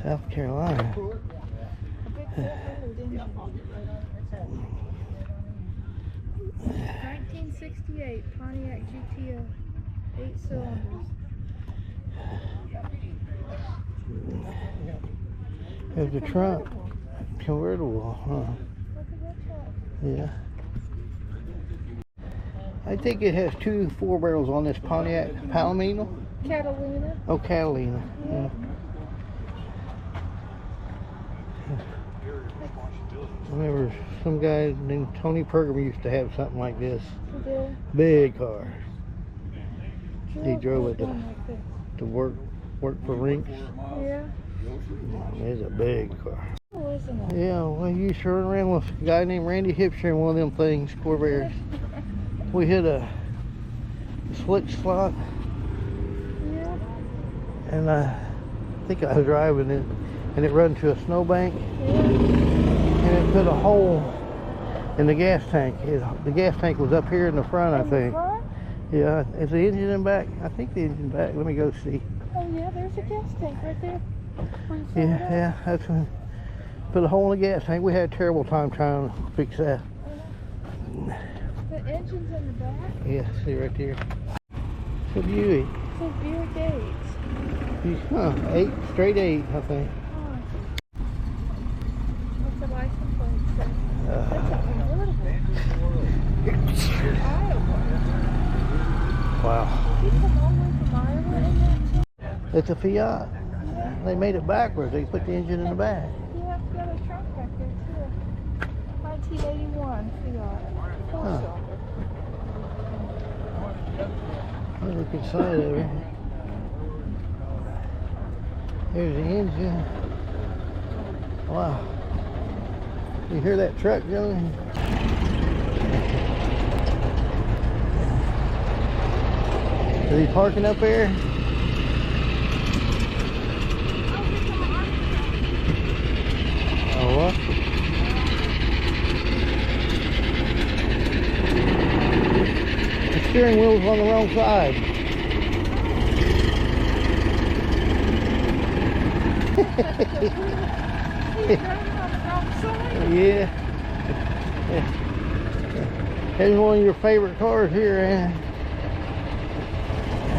South Carolina. 1968 Pontiac GTO, 8 cylinders. There's the trunk. Convertible, huh? Look at that truck. Yeah. I think it has 2 4 barrels on this Pontiac Palomino. Catalina. Oh, Catalina. Yeah. I remember some guy named Tony Pergam used to have something like this. Yeah. Big car. He drove it like this. to work for Rinks. Yeah. It's a big car. Oh, isn't it? Yeah, well, you used to run around with a guy named Randy Hipster in one of them things, Corvairs. We hit a slick slot. Yeah. And I think I was driving it, and it run to a snowbank, Yeah. and it put a hole in the gas tank. The gas tank was up here in the front, I think. Front? Yeah, is the engine in back? I think the engine back. Let me go see. Oh yeah, there's a gas tank right there. Yeah, that's when put a hole in the gas tank. We had a terrible time trying to fix that. The engine's in the back. Yeah, see right there. It's a Buick. It's a Buick 8. Huh, 8, straight 8, I think. What's the license plate say? That's a convertible. Iowa. Wow. You come all the way from Iowa in that too? It's a Fiat. Yeah. They made it backwards. They put the engine in the back. Yeah, it's got a trunk back there too. 1981 Fiat. Four cylinder. Look inside of it. There's the engine. Wow. You hear that truck going? Is he parking up there? Oh, what? The steering wheel's on the wrong side. Yeah. There's one of your favorite cars here, eh?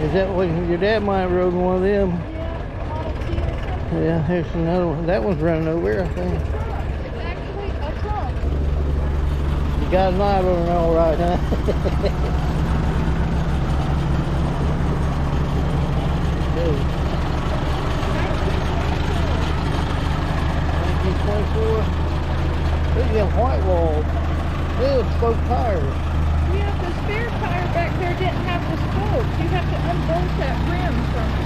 Is that what your dad might have rode one of them? Yeah, there's another one. That one's running over, I think. It's actually a trunk. You got a knob on it all right, huh? 1924. Look at them white walls. Look, spoke tires. Yeah, the spare tire back there didn't have the spokes. You have to unbolt that rim from it.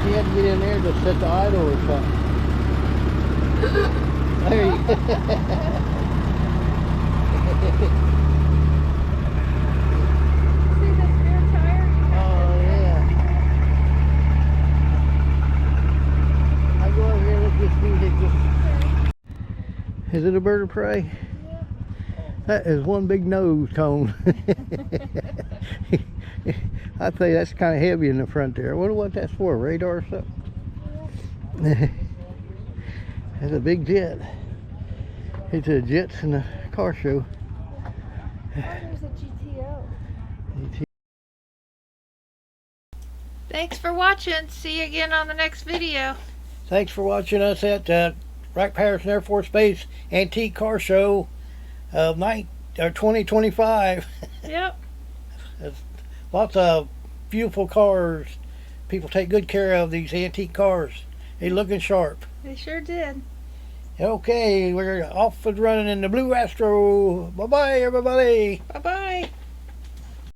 You had to get in there to set the idle or something. There you go. See the spare tire? Oh, yeah. I go over here and look at this vehicle. Is it a bird of prey? Yeah. That is one big nose cone. I'd say that's kind of heavy in the front there. I wonder what that's for, radar or something? Yeah. That's a big jet. It's a jets in the car show. Oh, there's a GTO. Thanks for watching. See you again on the next video. Thanks for watching us at Wright Patterson Air Force Base Antique Car Show of 2025. Yep. Lots of beautiful cars. People take good care of these antique cars. They're looking sharp. They sure did. Okay, we're off and running in the Blue Astro. Bye-bye, everybody. Bye-bye.